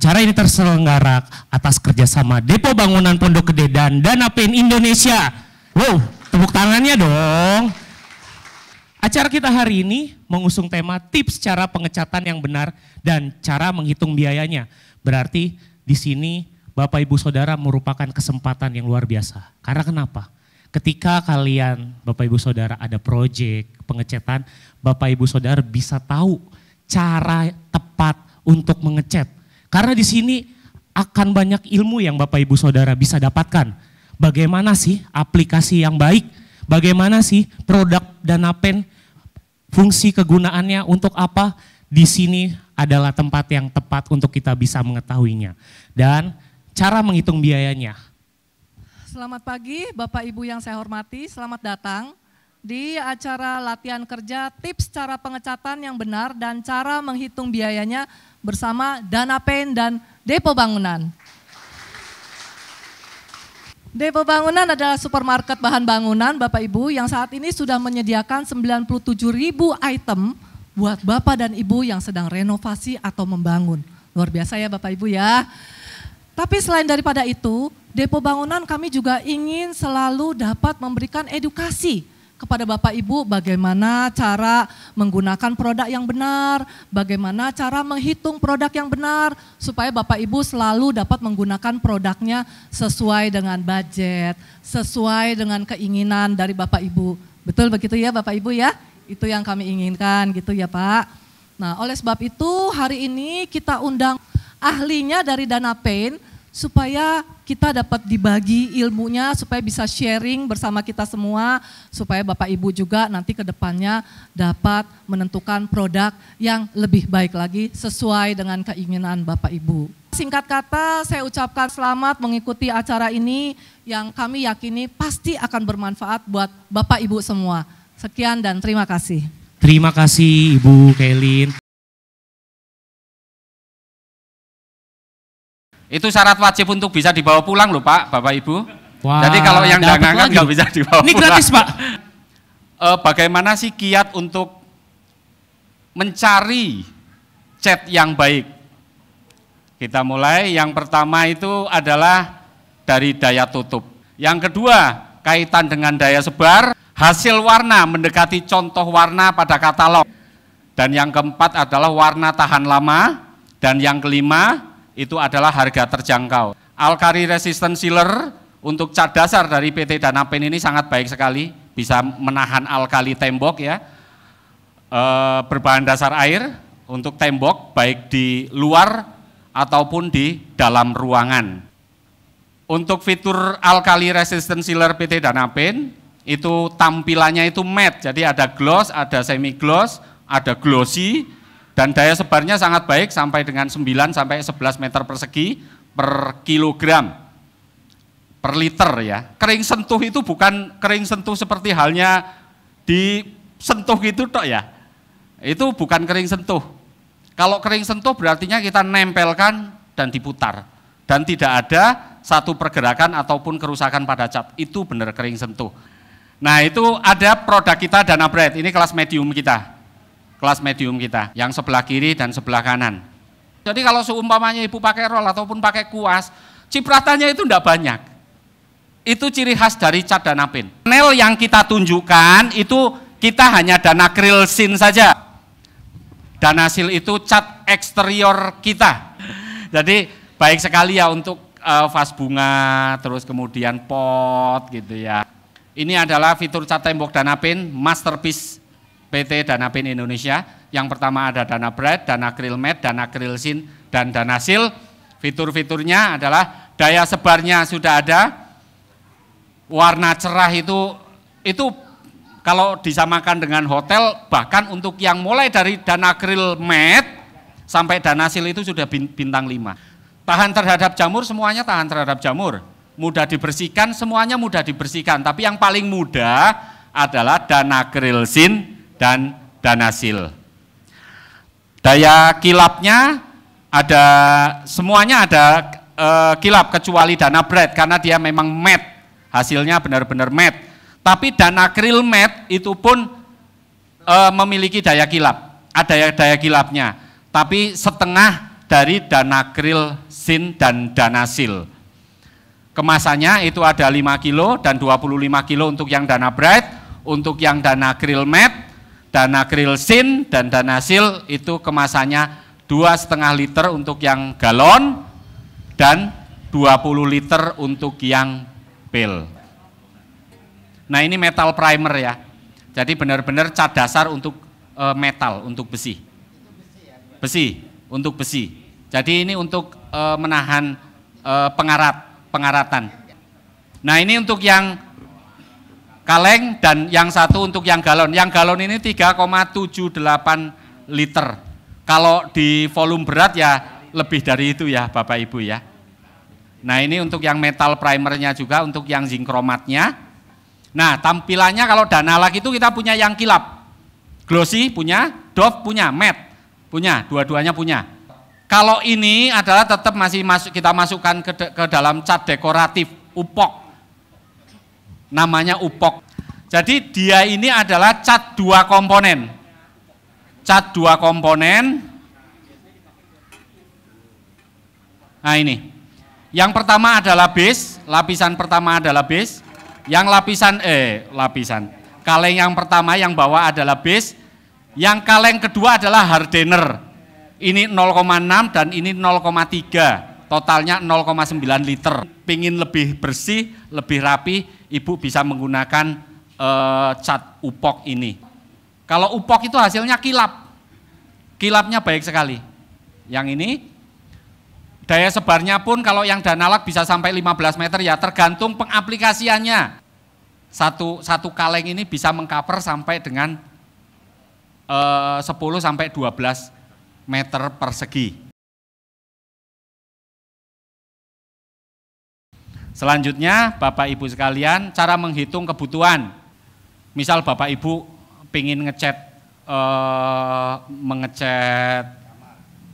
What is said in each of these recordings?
Acara ini terselenggara atas kerjasama Depo Bangunan Pondok Gede dan Dana Pen Indonesia. Wow, tepuk tangannya dong. Acara kita hari ini mengusung tema tips cara pengecatan yang benar dan cara menghitung biayanya. Berarti di sini Bapak Ibu Saudara merupakan kesempatan yang luar biasa. Karena kenapa? Ketika kalian Bapak Ibu Saudara ada proyek pengecatan, Bapak Ibu Saudara bisa tahu cara tepat untuk mengecat. Karena di sini akan banyak ilmu yang Bapak Ibu Saudara bisa dapatkan. Bagaimana sih aplikasi yang baik? Bagaimana sih produk Dana Pen? Fungsi kegunaannya untuk apa? Di sini adalah tempat yang tepat untuk kita bisa mengetahuinya. Dan cara menghitung biayanya. Selamat pagi Bapak Ibu yang saya hormati, selamat datang di acara latihan kerja tips cara pengecatan yang benar dan cara menghitung biayanya bersama Dana Pen dan Depo Bangunan. Depo Bangunan adalah supermarket bahan bangunan Bapak Ibu yang saat ini sudah menyediakan 97.000 item buat Bapak dan Ibu yang sedang renovasi atau membangun. Luar biasa ya Bapak Ibu ya. Tapi selain daripada itu, Depo Bangunan kami juga ingin selalu dapat memberikan edukasi kepada Bapak Ibu bagaimana cara menggunakan produk yang benar, bagaimana cara menghitung produk yang benar, supaya Bapak Ibu selalu dapat menggunakan produknya sesuai dengan budget, sesuai dengan keinginan dari Bapak Ibu. Betul begitu ya Bapak Ibu ya? Itu yang kami inginkan gitu ya Pak. Nah oleh sebab itu hari ini kita undang ahlinya dari Dana Pen supaya kita dapat dibagi ilmunya, supaya bisa sharing bersama kita semua, supaya Bapak Ibu juga nanti ke depannya dapat menentukan produk yang lebih baik lagi sesuai dengan keinginan Bapak Ibu. Singkat kata saya ucapkan selamat mengikuti acara ini yang kami yakini pasti akan bermanfaat buat Bapak Ibu semua. Sekian dan terima kasih. Terima kasih Ibu Kailin. Itu syarat wajib untuk bisa dibawa pulang loh Pak, Bapak Ibu. Wah, jadi kalau yang dagangan nggak bisa dibawa ini pulang. Ini gratis Pak. Bagaimana sih kiat untuk mencari cat yang baik? Kita mulai, yang pertama itu adalah dari daya tutup. Yang kedua, kaitan dengan daya sebar, hasil warna mendekati contoh warna pada katalog. Dan yang keempat adalah warna tahan lama. Dan yang kelima, itu adalah harga terjangkau. Alkali resistant sealer untuk cat dasar dari PT Dana Pen ini sangat baik sekali, bisa menahan alkali tembok ya, berbahan dasar air untuk tembok baik di luar ataupun di dalam ruangan. Untuk fitur alkali resistant sealer PT Dana Pen itu tampilannya itu matte, jadi ada gloss, ada semi gloss, ada glossy. Dan daya sebarnya sangat baik sampai dengan 9 sampai 11 meter persegi per kilogram per liter ya. Kering sentuh itu bukan kering sentuh seperti halnya disentuh gitu tok ya. Itu bukan kering sentuh. Kalau kering sentuh berartinya kita nempelkan dan diputar. Dan tidak ada satu pergerakan ataupun kerusakan pada cat. Itu benar kering sentuh. Nah itu ada produk kita Dana Bright, ini kelas medium kita. Kelas medium kita, yang sebelah kiri dan sebelah kanan. Jadi kalau seumpamanya Ibu pakai roll ataupun pakai kuas, cipratannya itu enggak banyak. Itu ciri khas dari cat Dana Pen. Panel yang kita tunjukkan itu kita hanya Danacryl Sin saja. Danasil itu cat eksterior kita. Jadi baik sekali ya untuk vas bunga, terus kemudian pot gitu ya. Ini adalah fitur cat tembok Dana Pen, masterpiece PT Dana Pen Indonesia. Yang pertama ada Dana Bright, Danacryl Matte, Danacryl Sin, dan Danasil. Fitur-fiturnya adalah daya sebarnya sudah ada, warna cerah itu kalau disamakan dengan hotel, bahkan untuk yang mulai dari Danacryl Matte sampai Danasil itu sudah bintang 5. Tahan terhadap jamur, semuanya tahan terhadap jamur. Mudah dibersihkan, semuanya mudah dibersihkan. Tapi yang paling mudah adalah Danacryl Sin dan Danasil. Daya kilapnya ada, semuanya ada kilap kecuali Dana Bright karena dia memang matte, hasilnya benar-benar matte. Tapi Danacryl Matte itu pun memiliki daya kilap, ada daya kilapnya, tapi setengah dari Danakril Sin dan Danasil. Kemasannya itu ada 5 kilo dan 25 kilo untuk yang Danabright, untuk yang Danakril Matte, Danakril Sin dan Danasil itu kemasannya 2,5 liter untuk yang galon dan 20 liter untuk yang pil. Nah ini metal primer ya, jadi benar-benar cat dasar untuk metal, untuk besi. Besi, untuk besi. Jadi ini untuk menahan pengaratan. Nah ini untuk yang kaleng dan yang satu untuk yang galon. Yang galon ini 3,78 liter. Kalau di volume berat ya lebih dari itu ya Bapak Ibu ya. Nah ini untuk yang metal primernya juga, untuk yang zinc chromatnya. Nah tampilannya kalau Danalak itu kita punya yang kilap. Glossy punya, Dove punya, Matte punya, dua-duanya punya. Kalau ini adalah tetap masih kita masukkan ke dalam cat dekoratif, upok. Namanya upok. Jadi dia ini adalah cat 2 komponen. Cat 2 komponen. Nah ini. Yang pertama adalah base, lapisan pertama adalah base. Yang lapisan. Kaleng yang pertama yang bawah adalah base. Yang kaleng kedua adalah hardener. Ini 0,6 dan ini 0,3. Totalnya 0,9 liter. Pingin lebih bersih, lebih rapi, Ibu bisa menggunakan cat upok ini. Kalau upok itu hasilnya kilap. Kilapnya baik sekali. Yang ini daya sebarnya pun kalau yang Danalak bisa sampai 15 meter ya, tergantung pengaplikasiannya. Satu kaleng ini bisa mengcover sampai dengan 10 sampai 12 meter persegi. Selanjutnya Bapak Ibu sekalian, cara menghitung kebutuhan. Misal Bapak Ibu pingin mengecat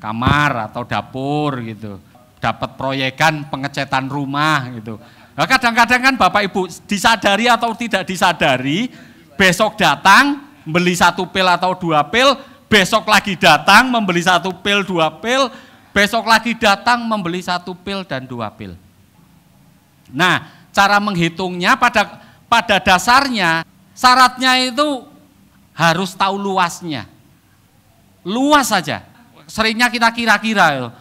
kamar atau dapur gitu, dapat proyekan pengecatan rumah gitu. Nah, kadang-kadang kan Bapak Ibu disadari atau tidak disadari, besok datang beli 1 pil atau 2 pil, besok lagi datang membeli 1 pil 2 pil, besok lagi datang membeli 1 pil dan 2 pil. Nah, cara menghitungnya pada dasarnya syaratnya itu harus tahu luasnya. Luas saja. Seringnya kita kira-kira,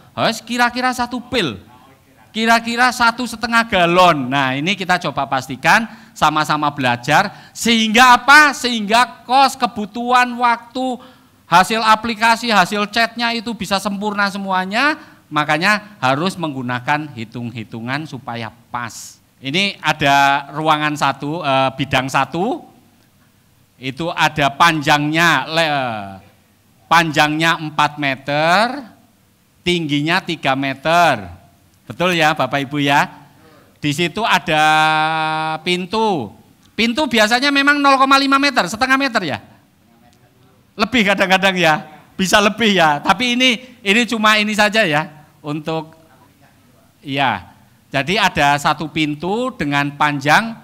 kira-kira 1 pil, kira-kira 1,5 galon. Nah ini kita coba pastikan, sama-sama belajar, sehingga apa? Sehingga kos, kebutuhan, waktu, hasil aplikasi, hasil chatnya itu bisa sempurna semuanya, makanya harus menggunakan hitung-hitungan supaya pas. Ini ada ruangan bidang 1, itu ada panjangnya 4 meter, tingginya 3 meter. Betul ya Bapak Ibu ya? Di situ ada pintu. Pintu biasanya memang 0,5 meter, setengah meter ya? Lebih kadang-kadang ya, bisa lebih ya. Tapi ini cuma ini saja ya, untuk ya. Jadi ada 1 pintu dengan panjang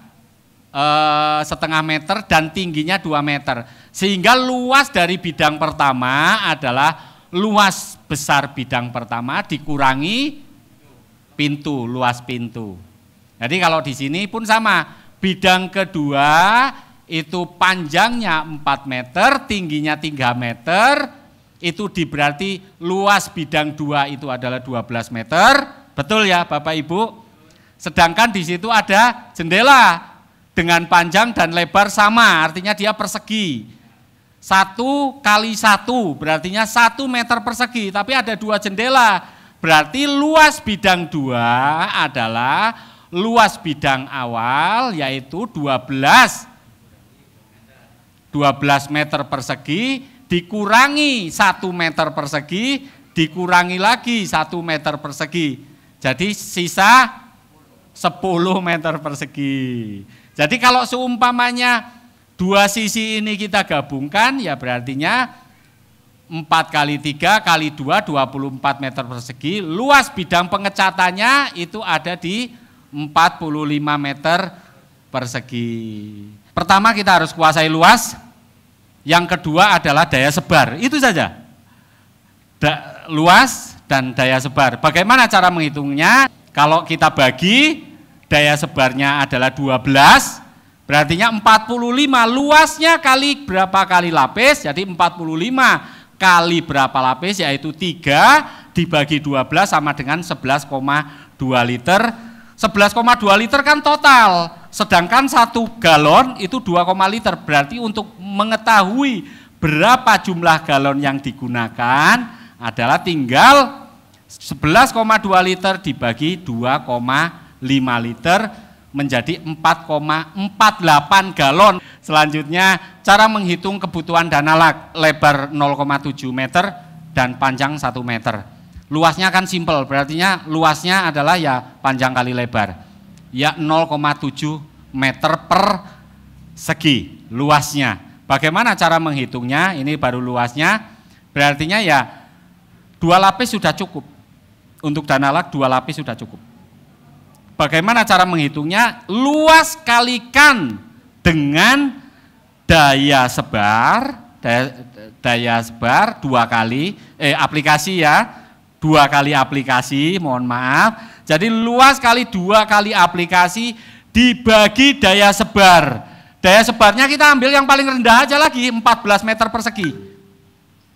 setengah meter dan tingginya 2 meter. Sehingga luas dari bidang pertama adalah luas besar bidang pertama dikurangi pintu, luas pintu. Jadi kalau di sini pun sama, bidang kedua itu panjangnya 4 meter, tingginya 3 meter, itu berarti luas bidang 2 itu adalah 12 meter, betul ya Bapak Ibu? Sedangkan di situ ada jendela dengan panjang dan lebar sama, artinya dia persegi. 1 kali 1 berartinya 1 meter persegi, tapi ada 2 jendela. Berarti luas bidang 2 adalah luas bidang awal yaitu 12 meter persegi dikurangi 1 meter persegi dikurangi lagi 1 meter persegi. Jadi sisa 10 meter persegi. Jadi kalau seumpamanya 2 sisi ini kita gabungkan ya berartinya 4 kali 3 kali 2, 24 meter persegi. Luas bidang pengecatannya itu ada di 45 meter persegi. Pertama kita harus kuasai luas, yang kedua adalah daya sebar, itu saja. Luas, dan daya sebar. Bagaimana cara menghitungnya? Kalau kita bagi, daya sebarnya adalah 12, berarti 45, luasnya kali berapa kali lapis, jadi 45 kali berapa lapis, yaitu 3 dibagi 12 sama dengan 11,2 liter. 11,2 liter kan total, sedangkan 1 galon itu 2, liter, berarti untuk mengetahui berapa jumlah galon yang digunakan adalah tinggal 11,2 liter dibagi 2,5 liter menjadi 4,48 galon. Selanjutnya cara menghitung kebutuhan dana lebar 0,7 meter dan panjang 1 meter. Luasnya kan simpel, berartinya luasnya adalah ya panjang kali lebar. Ya 0,7 meter per segi luasnya. Bagaimana cara menghitungnya? Ini baru luasnya, berartinya ya 2 lapis sudah cukup. Untuk dana lag 2 lapis sudah cukup. Bagaimana cara menghitungnya? Luas kalikan dengan daya sebar, daya sebar 2 kali, aplikasi ya, 2 kali aplikasi, mohon maaf. Jadi luas kali 2 kali aplikasi dibagi daya sebar. Daya sebarnya kita ambil yang paling rendah aja lagi, 14 meter persegi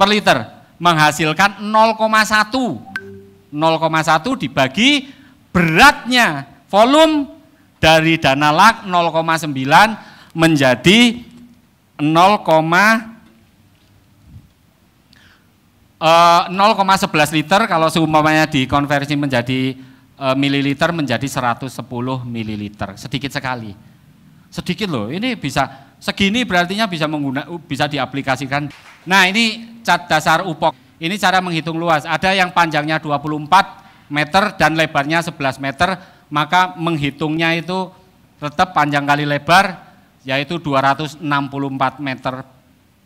per liter. Menghasilkan 0,1. 0,1 dibagi beratnya, volume dari dana lag 0,9 menjadi 0,11 liter, kalau seumpamanya dikonversi menjadi mililiter menjadi 110 mililiter, sedikit sekali. Sedikit loh, ini bisa segini berartinya bisa diaplikasikan. Nah ini cat dasar UPOK, ini cara menghitung luas. Ada yang panjangnya 24 meter dan lebarnya 11 meter, maka menghitungnya itu tetap panjang kali lebar, yaitu 264 meter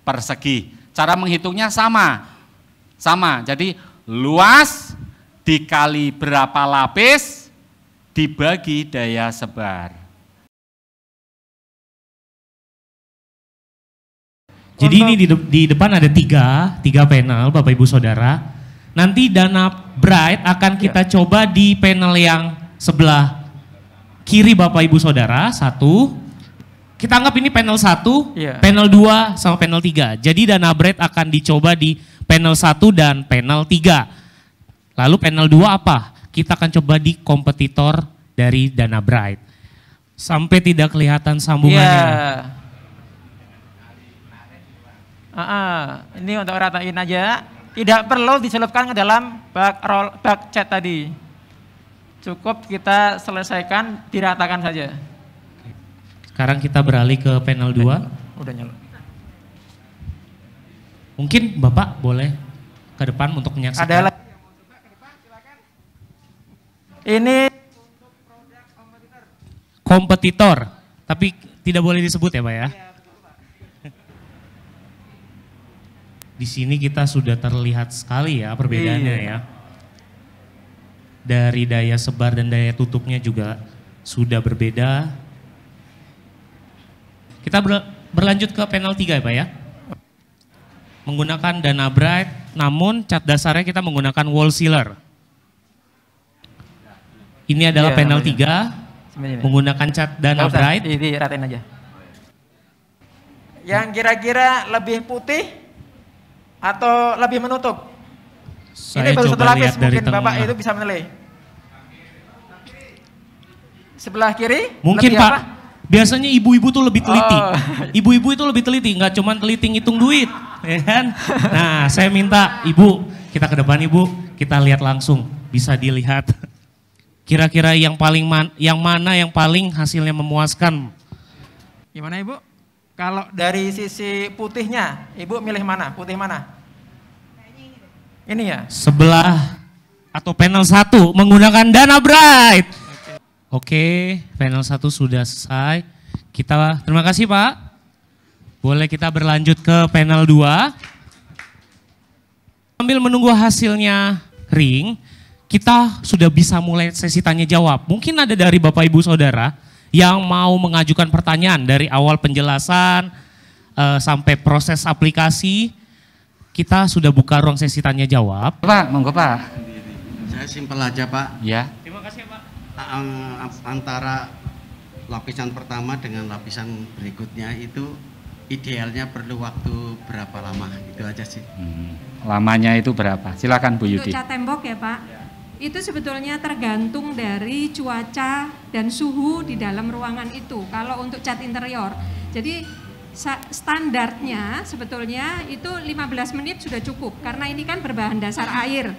persegi. Cara menghitungnya sama, jadi luas dikali berapa lapis dibagi daya sebar. Jadi ini di depan ada tiga panel Bapak Ibu Saudara. Nanti dana bright akan kita coba di panel yang sebelah kiri Bapak Ibu Saudara, 1. Kita anggap ini panel 1, panel 2 sama panel 3. Jadi dana bright akan dicoba di panel 1 dan panel 3. Lalu panel 2 apa? Kita akan coba di kompetitor dari dana bright. Sampai tidak kelihatan sambungannya. Ini untuk ratain aja, tidak perlu diselipkan ke dalam bak cat tadi. Cukup kita selesaikan, diratakan saja. Sekarang kita beralih ke panel 2. Udah nyala. Mungkin Bapak boleh ke depan untuk menyaksikan. Ada lagi yang mau coba ke depan, silakan. Ini untuk produk kompetitor, tapi tidak boleh disebut ya Pak ya. Di sini kita sudah terlihat sekali ya perbedaannya ya. Dari daya sebar dan daya tutupnya juga sudah berbeda. Kita berlanjut ke panel 3 ya Pak ya. Menggunakan dana bright, namun cat dasarnya kita menggunakan wall sealer. Ini adalah panel 3, menggunakan cat dana bright. Ini ratain aja. Yang kira-kira lebih putih atau lebih menutup? Saya ini baru coba 1 lapis, lihat dari mungkin tengah. Bapak itu bisa menilai. Sebelah kiri? Mungkin Pak, apa? biasanya ibu-ibu tuh lebih teliti. Oh. Ibu-ibu itu lebih teliti, nggak cuma teliti ngitung duit, ya kan? Nah, saya minta Ibu, kita ke depan Ibu, kita lihat langsung, bisa dilihat. Kira-kira yang mana yang paling hasilnya memuaskan? Gimana Ibu? Kalau dari sisi putihnya, Ibu milih mana? Putih mana? Ini ya? Sebelah atau panel 1 menggunakan dana bright. Oke, panel 1 sudah selesai. Terima kasih Pak. Boleh kita berlanjut ke panel 2. Sambil menunggu hasilnya ring, kita sudah bisa mulai sesi tanya jawab. Mungkin ada dari Bapak Ibu Saudara yang mau mengajukan pertanyaan dari awal penjelasan sampai proses aplikasi. Kita sudah buka ruang sesi tanya jawab. Pak, monggo Pak. Saya simpel aja Pak. Ya. Terima kasih Pak. Antara lapisan pertama dengan lapisan berikutnya itu idealnya perlu waktu berapa lama? Itu aja sih. Lamanya itu berapa? Silakan Bu Yudi. Untuk cat tembok ya Pak, itu sebetulnya tergantung dari cuaca dan suhu di dalam ruangan itu. Kalau untuk cat interior, jadi standarnya sebetulnya itu 15 menit sudah cukup. Karena ini kan berbahan dasar air.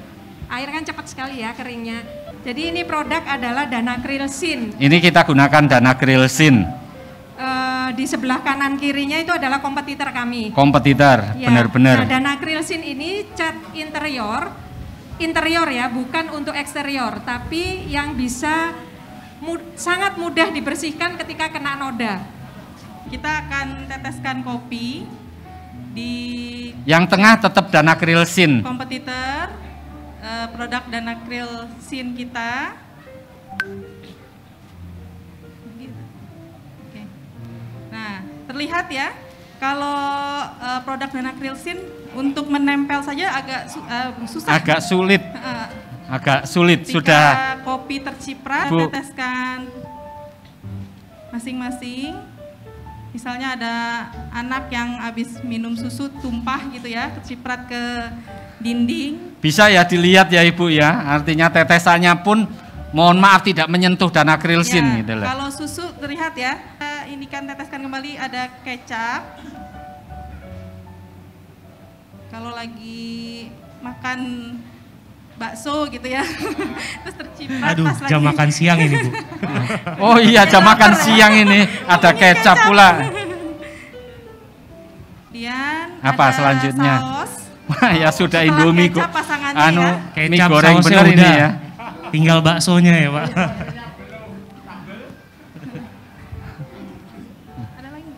Air kan cepat sekali ya keringnya. Jadi ini produk adalah Danacryl Sin. Ini kita gunakan Danacryl Sin. Di sebelah kanan kirinya itu adalah kompetitor kami. Kompetitor, Ya, benar-benar. Nah, Danacryl Sin ini cat interior ya, bukan untuk eksterior, tapi yang bisa sangat mudah dibersihkan ketika kena noda. Kita akan teteskan kopi di Yang tengah tetap Danacryl Sin. kompetitor, produk Danacryl Sin kita. Oke. Nah, terlihat ya, kalau produk Danacryl Sin untuk menempel saja agak susah. Agak sulit. Agak sulit. Ketika Sudah. kopi terciprat, Bu. teteskan masing-masing. Misalnya ada anak yang habis minum susu tumpah gitu ya, terciprat ke dinding. Bisa ya dilihat ya Ibu ya. Artinya tetesannya pun mohon maaf tidak menyentuh Danacryl Sin Ya, gitu loh. kalau susu terlihat ya. Ini kan teteskan kembali ada kecap. Kalau lagi makan bakso gitu ya, terus terciprat Aduh, pas lagi. jam makan siang ini Bu. Oh iya, jam makan siang ini ada kecap pula. Kemudian Apa ada selanjutnya? saus. Wah ya sudah Setelah Indomie kecap pasangannya anu ya. mie Kecap goreng sausnya bener ini udah. ya. Tinggal baksonya ya Pak. Ada lagi?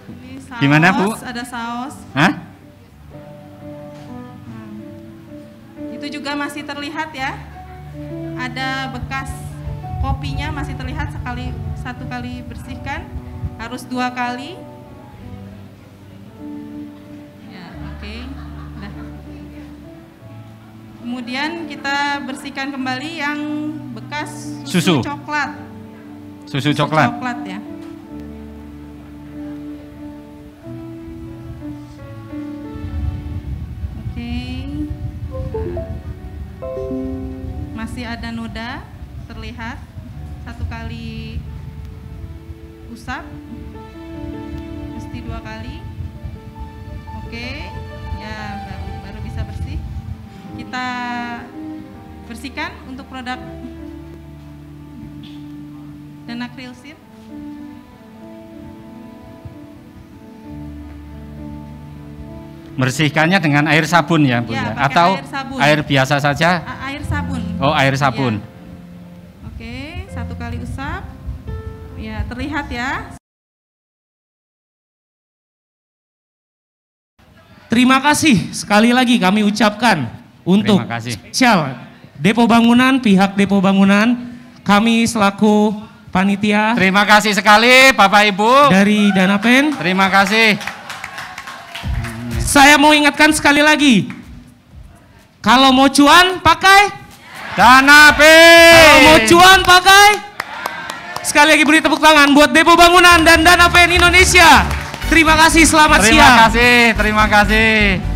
Ini saus, Gimana, Bu? Ada saus. Hah? Itu juga masih terlihat ya. Ada bekas kopinya masih terlihat satu kali bersihkan, harus 2 kali. Ya, oke. Udah. Kemudian kita bersihkan kembali yang bekas Susu. coklat. Susu coklat. Coklat ya. Oke. Masih ada noda terlihat, 1 kali usap, mesti 2 kali. Oke, ya baru bisa bersih. Kita bersihkan untuk produk Danacryl Sin. Bersihkannya dengan air sabun ya Bu Ya, ya? pakai Atau air sabun. air biasa saja? Air sabun. Oh air sabun. Ya. Oke, 1 kali usap. Ya, terlihat ya. Terima kasih sekali lagi kami ucapkan untuk Terima kasih. spesial Depo Bangunan, pihak Depo Bangunan, kami selaku panitia Terima kasih sekali Bapak Ibu. dari Danapen. Terima kasih. Saya mau ingatkan sekali lagi, kalau mau cuan pakai, Danapen. kalau mau cuan pakai. Sekali lagi beri tepuk tangan buat Depo Bangunan dan Danapen Indonesia. Terima kasih, selamat siang. Terima kasih.